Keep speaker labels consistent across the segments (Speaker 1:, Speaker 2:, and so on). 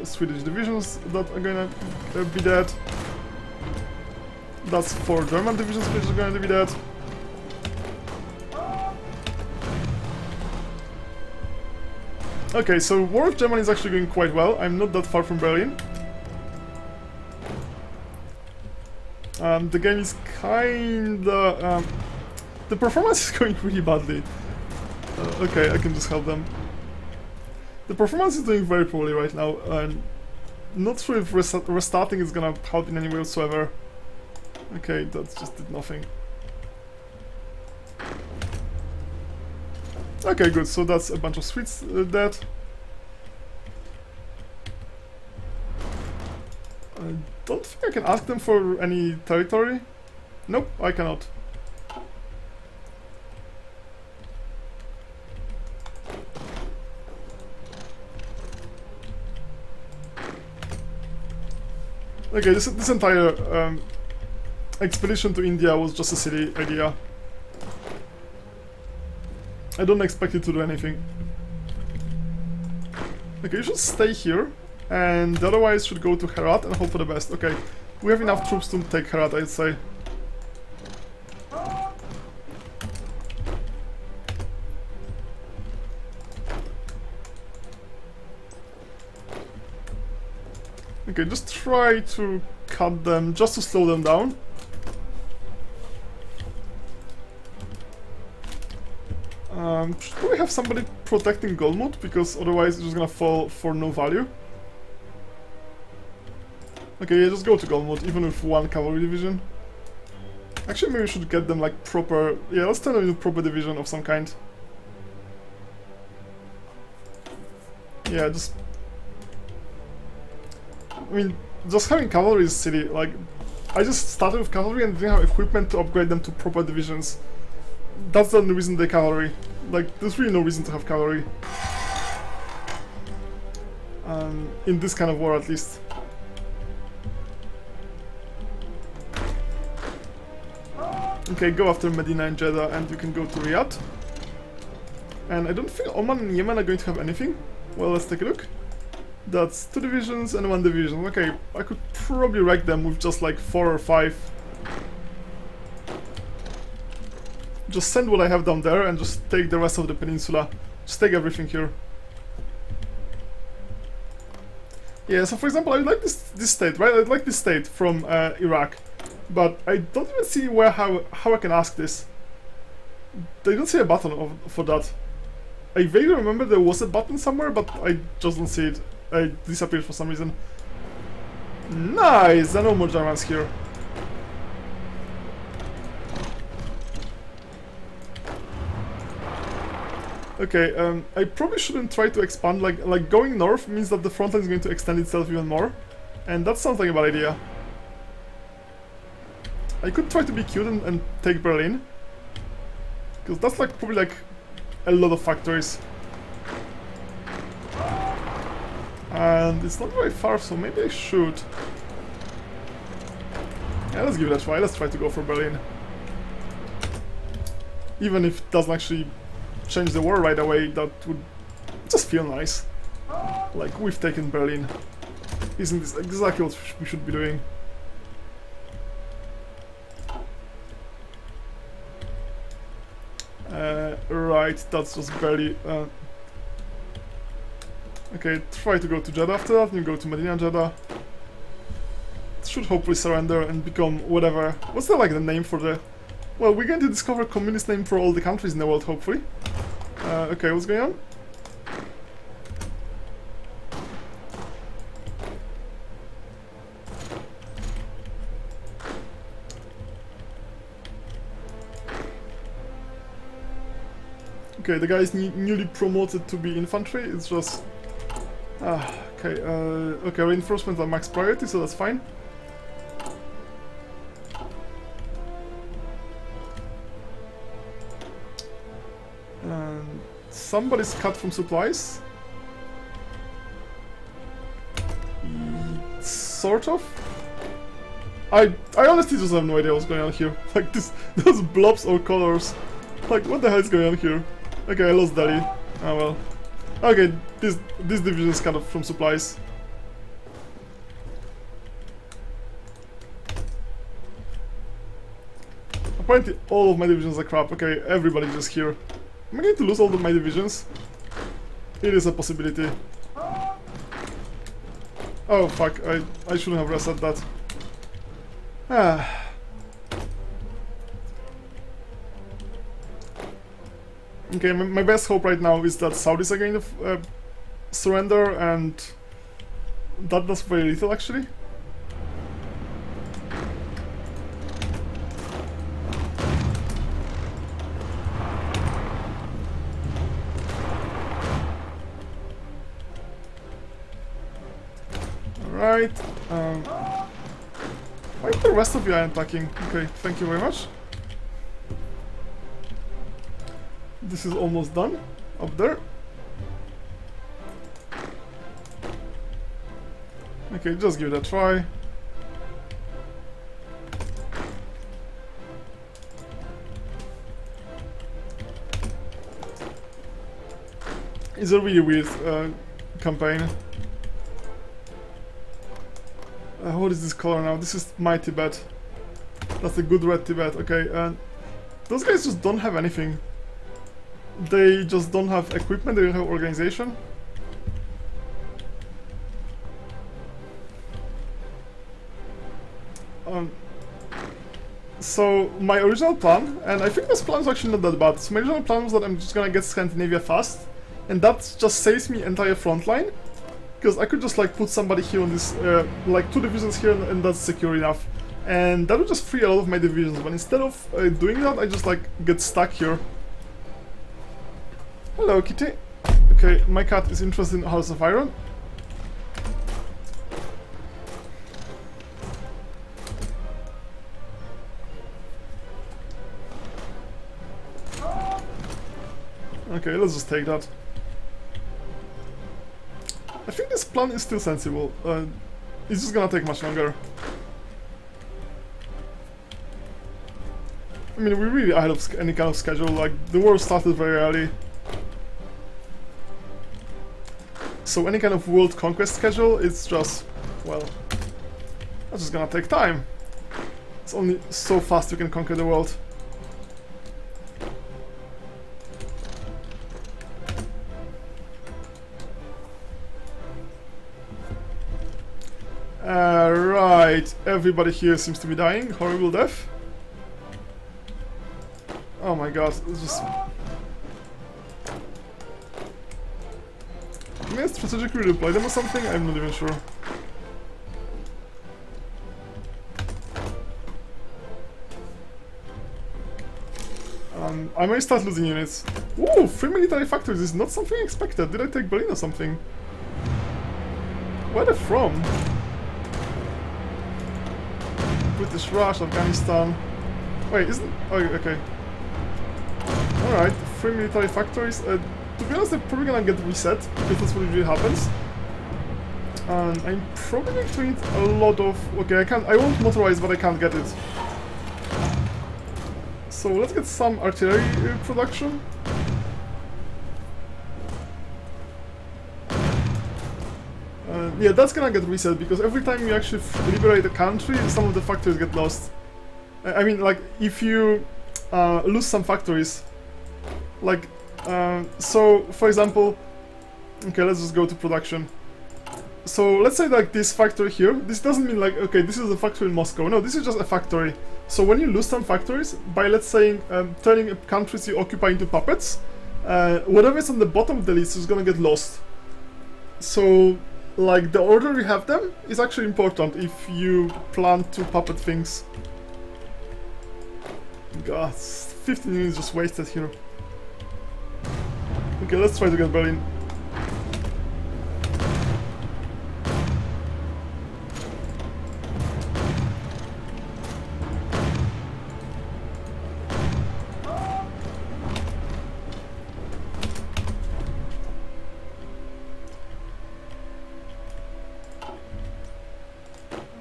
Speaker 1: Swedish divisions that are gonna be dead. That's 4 German divisions which are gonna be dead. Okay, so War of Germany is actually going quite well. I'm not that far from Berlin. The game is kinda... the performance is going really badly. Okay, I can just help them. The performance is doing very poorly right now, and not sure if restarting is gonna help in any way whatsoever. Okay, that just did nothing. Okay, good, so that's a bunch of Swedes dead. I don't think I can ask them for any territory. Nope, I cannot. Okay, this entire expedition to India was just a silly idea. I don't expect it to do anything. Okay, you should stay here, and the otherwise should go to Herat and hope for the best. Okay, we have enough troops to take Herat, I'd say. Okay, just try to cut them, just to slow them down. Should probably have somebody protecting Golmud, because otherwise it's just gonna fall for no value. Okay, yeah, just go to Golmud, even with 1 cavalry division. Actually, maybe we should get them like proper... Yeah, let's turn them into proper division of some kind. Yeah, just... I mean, just having cavalry is silly. Like, I just started with cavalry and didn't have equipment to upgrade them to proper divisions. That's the only reason they're cavalry. Like, there's really no reason to have cavalry. In this kind of war, at least. Okay, go after Medina and Jeddah, and you can go to Riyadh. And I don't think Oman and Yemen are going to have anything. Well, let's take a look. That's 2 divisions and 1 division. Okay, I could probably wreck them with just like 4 or 5. Just send what I have down there and just take the rest of the peninsula. Just take everything here. Yeah, so for example, I like this state, right? I like this state from Iraq. But I don't even see how I can ask this. They don't see a button for that. I vaguely remember there was a button somewhere, but I just don't see it. It disappeared for some reason. Nice! There are no more Germans here. Okay, I probably shouldn't try to expand. Like going north means that the front line is going to extend itself even more, and that sounds like a bad idea. I could try to be cute and take Berlin, because that's like probably like a lot of factories. And it's not very far, so maybe I should. Yeah, let's give it a try. Let's try to go for Berlin. Even if it doesn't actually change the war right away, that would just feel nice. Like, we've taken Berlin. Isn't this exactly what we should be doing? Right, that's just barely... Okay, try to go to Jeddah after that, and you go to Medina and Jeddah. It should hopefully surrender and become whatever. What's the, like, the name for the... Well, we're going to discover a communist name for all the countries in the world, hopefully. Okay, what's going on? Okay, the guy is newly promoted to be infantry, it's just... okay, okay, reinforcements are max priority, so that's fine. And somebody's cut from supplies. Sort of. I honestly just have no idea what's going on here. Like those blobs or colors. Like, what the hell is going on here? Okay, I lost Delhi. Oh well. Okay, this division is cut off from supplies. Apparently all of my divisions are crap. Okay, everybody just here. Am I going to lose all of my divisions? It is a possibility. Oh fuck, I shouldn't have reset that. Ah. Okay, my best hope right now is that Saudis are going to surrender, and that does very little actually. Alright, why the rest of you are attacking? Okay, thank you very much. This is almost done, up there. Okay, just give it a try. It's a really weird campaign. What is this color now? This is my Tibet. That's a good red Tibet. Okay, and those guys just don't have anything. They just don't have equipment, they don't have organization. So my original plan, and I think this plan is actually not that bad. So my original plan was that I'm just gonna get Scandinavia fast, and that just saves me entire front line. Because I could just like put somebody here on this, like 2 divisions here, and that's secure enough. And that would just free a lot of my divisions, but instead of doing that, I just like get stuck here. Hello, kitty. Okay, my cat is interested in House of Iron. Okay, let's just take that. I think this plan is still sensible. It's just gonna take much longer. I mean, we're really ahead of any kind of schedule. Like, the war started very early. So any kind of world conquest schedule, it's just, well, that's just gonna take time. It's only so fast you can conquer the world. Right, everybody here seems to be dying. Horrible death. Oh my god, it's just... Can I strategically reply them or something? I'm not even sure. I may start losing units. Ooh, 3 military factories is not something expected. Did I take Berlin or something? Where are they from? British Raj, Afghanistan. Wait, isn't... Oh, okay. Alright, 3 military factories. To be honest, they're probably gonna get reset, because that's what usually happens. And I'm probably going to need a lot of... Okay, I won't motorize, but I can't get it. So let's get some artillery production. Yeah, that's gonna get reset, because every time you actually liberate a country, some of the factories get lost. I mean, like, if you lose some factories, like, so, for example, okay, let's just go to production. So, let's say, like, this factory here, this doesn't mean, like, okay, this is a factory in Moscow. No, this is just a factory. So, when you lose some factories, by, let's say, turning countries you occupy into puppets, whatever is on the bottom of the list is gonna get lost. So, like, the order you have them is actually important if you plan to puppet things. God, 15 minutes just wasted here. Okay, let's try to get Berlin.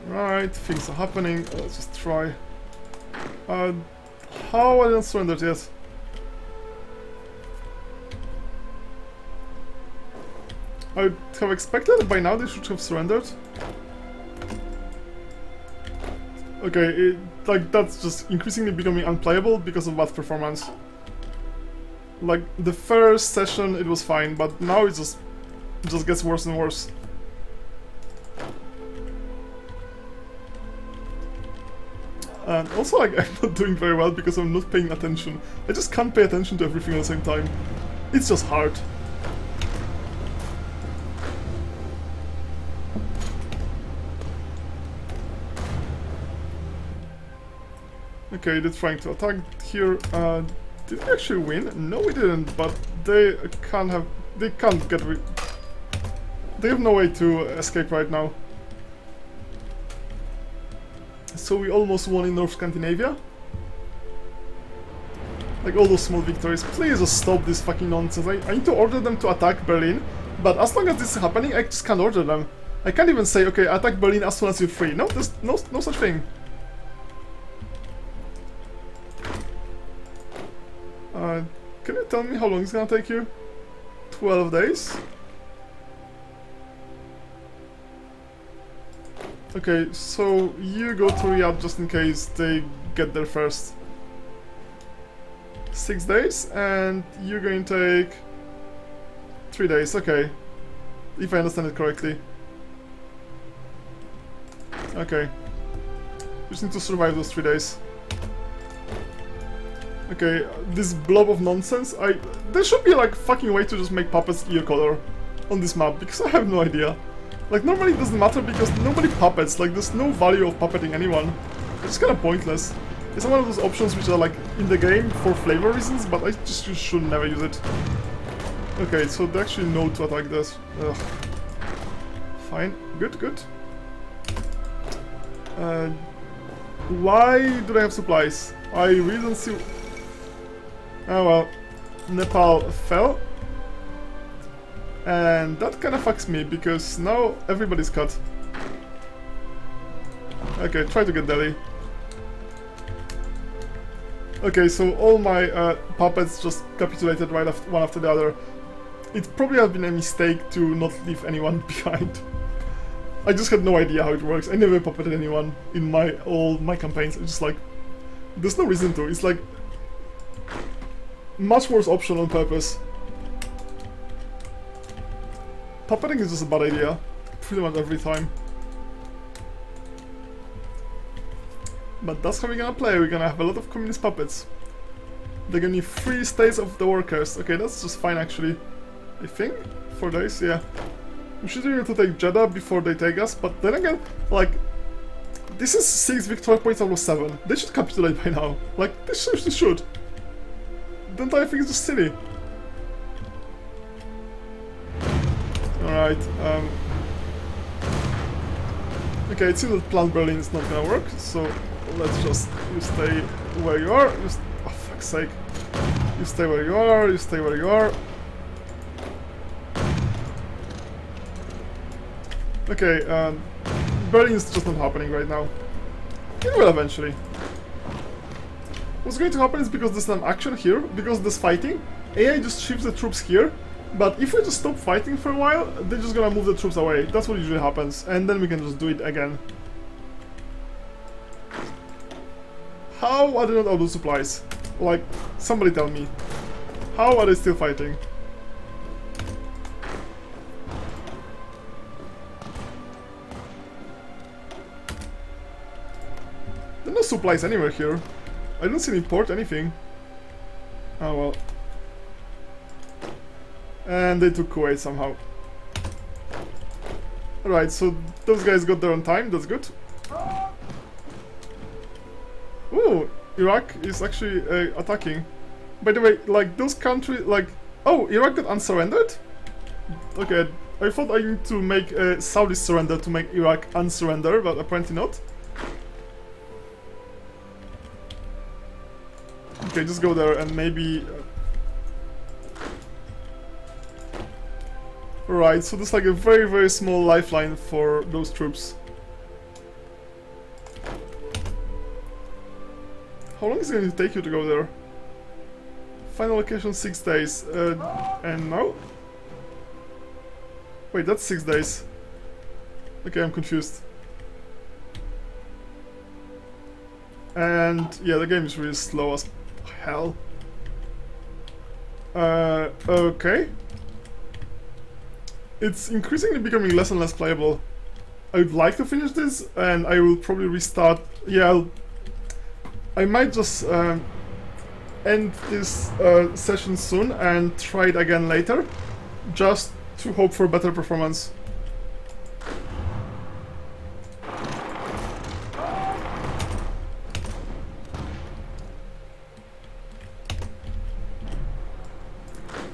Speaker 1: Right, things are happening. Let's just try. How are they not surrendered yet? I would have expected that by now they should have surrendered. Okay, like that's just increasingly becoming unplayable because of bad performance. Like the first session it was fine, but now it just gets worse and worse. And also, like, I'm not doing very well because I'm not paying attention. I just can't pay attention to everything at the same time. It's just hard. Okay, they're trying to attack here. Did we actually win? No, we didn't, but they can't have... They can't get... They have no way to escape right now. So we almost won in North Scandinavia. Like all those small victories. Please just stop this fucking nonsense. I need to order them to attack Berlin, but as long as this is happening, I just can't order them. I can't even say, okay, attack Berlin as soon as you're free. No, there's no such thing. Can you tell me how long it's gonna take you? 12 days? Okay, so you go to Riyadh just in case they get there first. 6 days, and you're going to take 3 days, okay. If I understand it correctly. Okay. You just need to survive those 3 days. Okay, this blob of nonsense, there should be like fucking way to just make puppets ear color on this map, because I have no idea. Like, normally it doesn't matter because nobody puppets, like there's no value of puppeting anyone. It's kinda pointless. It's one of those options which are like in the game for flavor reasons, but I just should never use it. Okay, so they actually know to attack this. Ugh. Fine, good, good. Why do they have supplies? I really don't see... Oh well, Nepal fell. And that kinda fucks me, because now everybody's cut. Okay, try to get Delhi. Okay, so all my puppets just capitulated right after, one after the other. It probably has been a mistake to not leave anyone behind. I just had no idea how it works. I never puppeted anyone in all my campaigns. It's just like... There's no reason to. It's like... Much worse option on purpose. Puppeting is just a bad idea. Pretty much every time. But that's how we're gonna play. We're gonna have a lot of communist puppets. They're gonna need 3 states of the workers. Okay, that's just fine actually. I think? 4 days, yeah. We should be able to take Jeddah before they take us, but then again, like... This is 6 victory points out of 7. They should capitulate by now. Like, they seriously should. The entire thing is just silly. Alright, okay, it seems that Plan Berlin is not gonna work, so let's just... You stay where you are. Oh, fuck's sake. You stay where you are, you stay where you are. Okay, Berlin is just not happening right now. It will eventually. What's going to happen is because there's some action here, because there's fighting, AI just shifts the troops here, but if we just stop fighting for a while, they're just gonna move the troops away. That's what usually happens, and then we can just do it again. How are they not out of supplies? Like, somebody tell me. How are they still fighting? There are no supplies anywhere here. I don't see any port, anything. Oh well. And they took Kuwait somehow. Alright, so those guys got there on time, that's good. Ooh, Iraq is actually attacking. By the way, like, those countries, like... Oh, Iraq got unsurrendered? Okay, I thought I need to make Saudi surrender to make Iraq unsurrender, but apparently not. Okay, just go there and maybe... Right, so there's like a very, very small lifeline for those troops. How long is it going to take you to go there? Final location 6 days. And now? Wait, that's 6 days. Okay, I'm confused. And yeah, the game is really slow as hell. Okay. It's increasingly becoming less and less playable. I would like to finish this, and I will probably restart. Yeah, I might just end this session soon and try it again later, just to hope for better performance.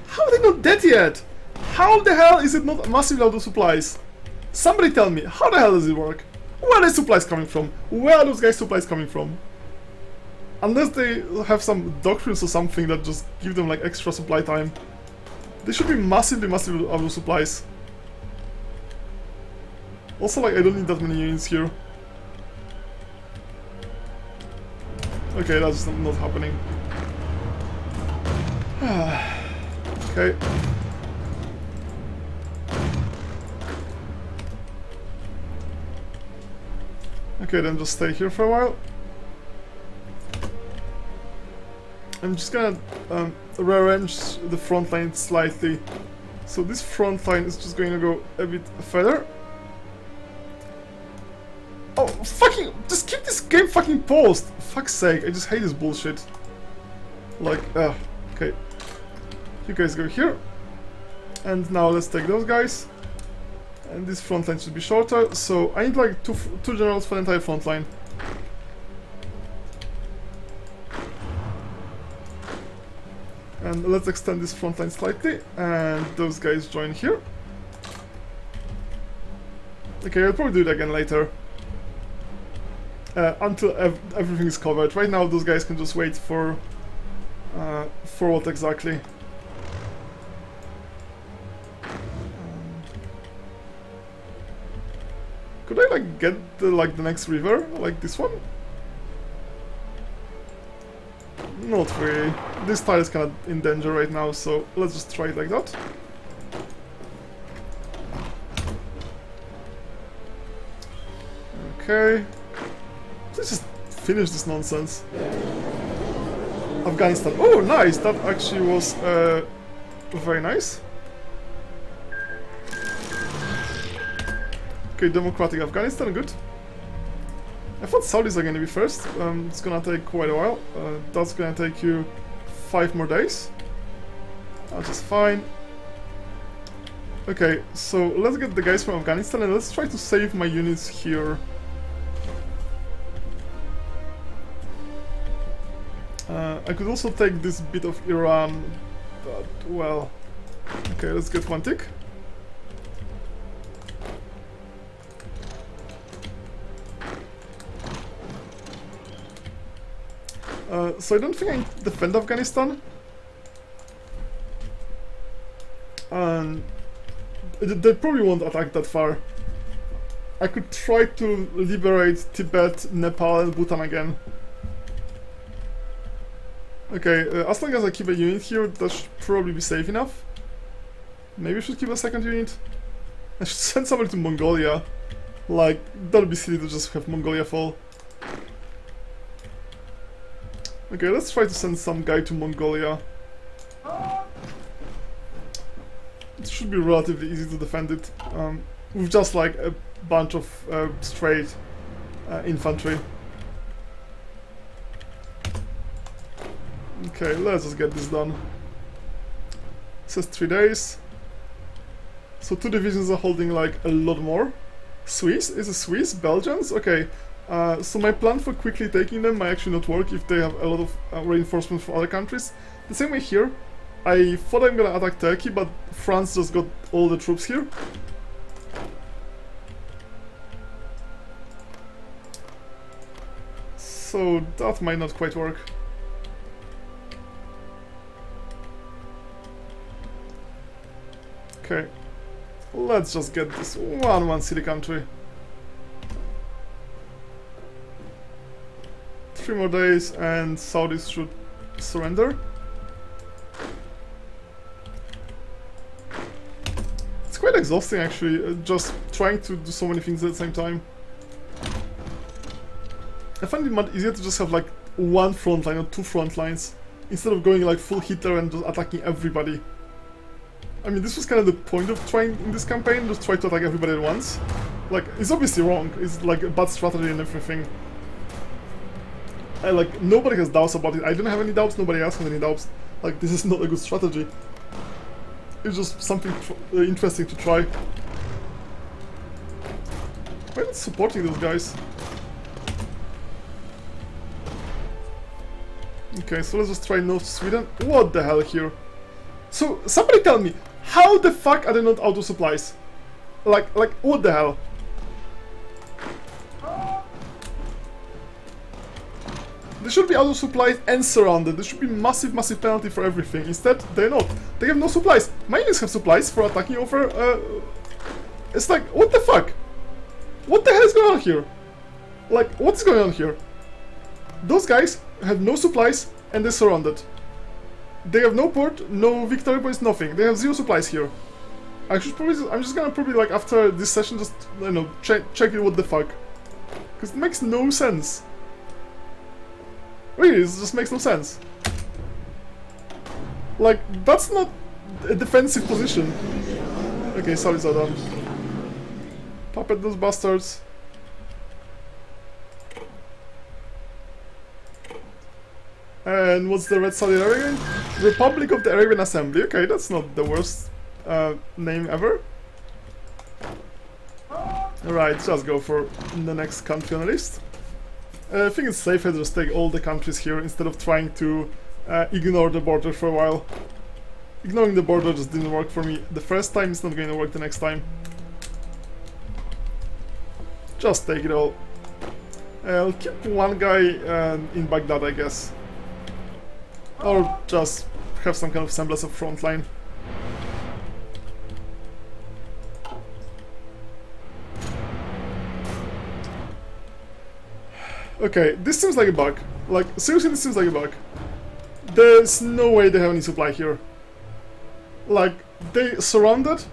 Speaker 1: How are they not dead yet? How the hell is it not massively out of supplies? Somebody tell me, how the hell does it work? Where are the supplies coming from? Where are those guys' supplies coming from? Unless they have some doctrines or something that just give them like extra supply time. They should be massively out of supplies. Also, like, I don't need that many units here. Okay, that's not happening. Okay. Okay, then just stay here for a while. I'm just gonna rearrange the front line slightly. So this front line is just going to go a bit further. Oh, fucking! Just keep this game fucking paused! Fuck's sake, I just hate this bullshit. Like, okay. You guys go here. And now let's take those guys. And this front line should be shorter, so I need like two generals for the entire front line. And let's extend this front line slightly, and those guys join here. Okay, I'll probably do it again later. Until everything is covered. Right now those guys can just wait for what exactly? Could I like get the next river, like this one? Not really. This tile is kind of in danger right now, so let's just try it like that. Okay. Let's just finish this nonsense. Afghanistan. Oh, nice! That actually was very nice. Okay, Democratic Afghanistan, good. I thought Saudis are gonna be first. It's gonna take quite a while. That's gonna take you 5 more days. That's just fine. Okay, so let's get the guys from Afghanistan and let's try to save my units here. I could also take this bit of Iran, but well... Okay, let's get one tick. So I don't think I defend Afghanistan. And they probably won't attack that far. I could try to liberate Tibet, Nepal and Bhutan again. Okay, as long as I keep a unit here, that should probably be safe enough. Maybe I should keep a second unit. I should send somebody to Mongolia. Like, that would be silly to just have Mongolia fall. Okay, let's try to send some guy to Mongolia. It should be relatively easy to defend it, with just like a bunch of straight infantry. Okay, let's just get this done. It says 3 days. So 2 divisions are holding like a lot more. Swiss? Is it Swiss? Belgians? Okay. So my plan for quickly taking them might actually not work if they have a lot of reinforcements from other countries. The same way here. I thought I'm gonna attack Turkey, but France just got all the troops here. So that might not quite work. Okay. Let's just get this one city country. 3 more days and Saudis should surrender. It's quite exhausting actually, just trying to do so many things at the same time. I find it much easier to just have like one front line or two front lines instead of going like full Hitler and just attacking everybody. I mean, this was kind of the point of trying in this campaign, just try to attack everybody at once. Like, it's obviously wrong, it's like a bad strategy and everything. Like, nobody has doubts about it, I don't have any doubts, nobody else has any doubts. Like, this is not a good strategy. It's just something interesting to try. Why not supporting those guys? Okay, so let's just try North Sweden. What the hell here? So, somebody tell me, how the fuck are they not out of supplies? Like, what the hell? They should be out of supplies and surrounded. There should be massive, massive penalty for everything. Instead, they're not. They have no supplies. My units have supplies for attacking over... It's like, what the fuck? What the hell is going on here? Like, what's going on here? Those guys have no supplies and they're surrounded. They have no port, no victory points, nothing. They have zero supplies here. I'm just gonna probably, like, after this session, just, you know, check it what the fuck. Because it makes no sense. Really, it just makes no sense. Like, that's not a defensive position. Okay, sorry, Zodon. Puppet those bastards. And what's the Red Saudi Arabia? Republic of the Arabian Assembly. Okay, that's not the worst name ever. Alright, just go for the next country on the list. I think it's safer to just take all the countries here instead of trying to ignore the border for a while. Ignoring the border just didn't work for me the first time, it's not going to work the next time. Just take it all. I'll keep one guy in Baghdad, I guess. Or just have some kind of semblance of front line. Okay, this seems like a bug. Like, seriously, this seems like a bug. There's no way they have any supply here. Like, they surrounded,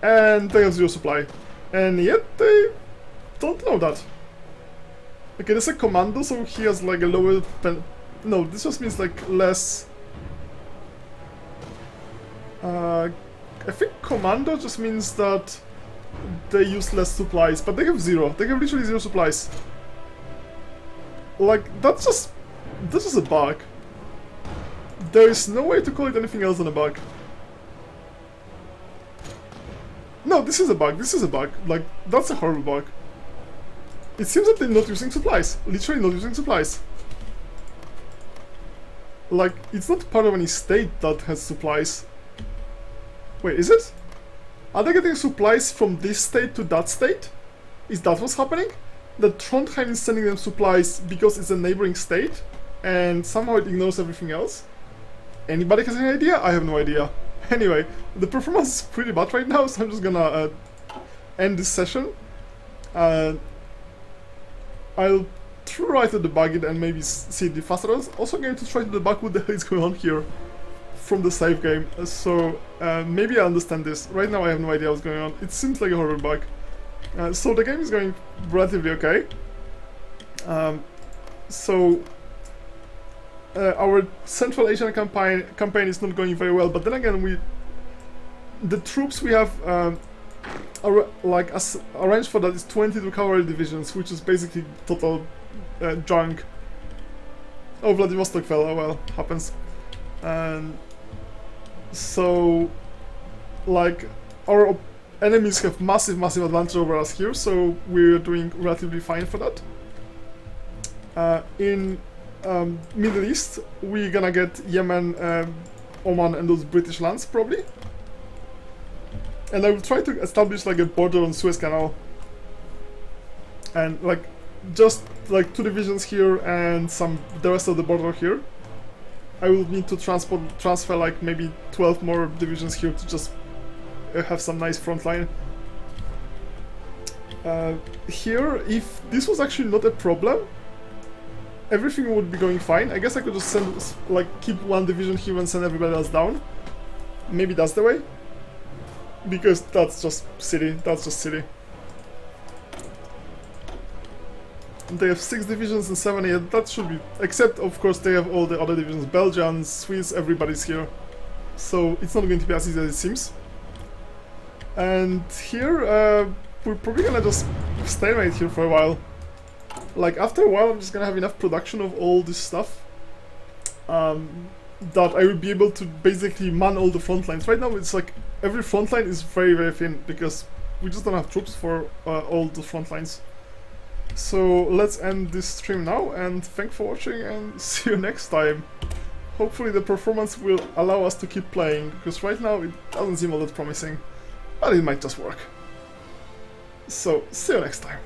Speaker 1: and they have zero supply. And yet, they don't know that. Okay, there's a commando, so he has like a lower pen... No, this just means like less... I think commando just means that they use less supplies, but they have zero. They have literally zero supplies. Like, that's just... This is a bug. There is no way to call it anything else than a bug. No, this is a bug, this is a bug. Like, that's a horrible bug. It seems that they're not using supplies. Literally not using supplies. Like, it's not part of any state that has supplies. Wait, is it? Are they getting supplies from this state to that state? Is that what's happening? That Trondheim is sending them supplies because it's a neighboring state, and somehow it ignores everything else? Anybody has any idea? I have no idea. Anyway, the performance is pretty bad right now, so I'm just gonna end this session. I'll try to debug it and maybe see it faster. I was also going to try to debug what the hell is going on here from the save game, so maybe I understand this. Right now I have no idea what's going on. It seems like a horrible bug. So the game is going relatively okay. Our Central Asian campaign is not going very well, but then again, the troops we have arranged for that is 22 cavalry divisions, which is basically total junk. Oh, Vladivostok fell. Oh well, happens. And so, like, our enemies have massive advantage over us here, so we're doing relatively fine for that. In Middle East, we're gonna get Yemen, Oman and those British lands, probably. And I will try to establish like a border on Suez Canal. And like, just like 2 divisions here and the rest of the border here. I will need to transfer like maybe 12 more divisions here to just have some nice front line. Here, if this was actually not a problem, everything would be going fine. I guess I could just keep 1 division here and send everybody else down. Maybe that's the way. Because that's just silly. That's just silly. They have 6 divisions and 7 here. That should be... Except, of course, they have all the other divisions. Belgians, Swiss, everybody's here. So it's not going to be as easy as it seems. And here, we're probably gonna just stay right here for a while. Like, after a while, I'm just gonna have enough production of all this stuff that I will be able to basically man all the front lines. Right now, it's like every front line is very, very thin because we just don't have troops for all the front lines. So let's end this stream now, and thanks for watching, and see you next time. Hopefully the performance will allow us to keep playing, because right now it doesn't seem all that promising, but it might just work. So, see you next time.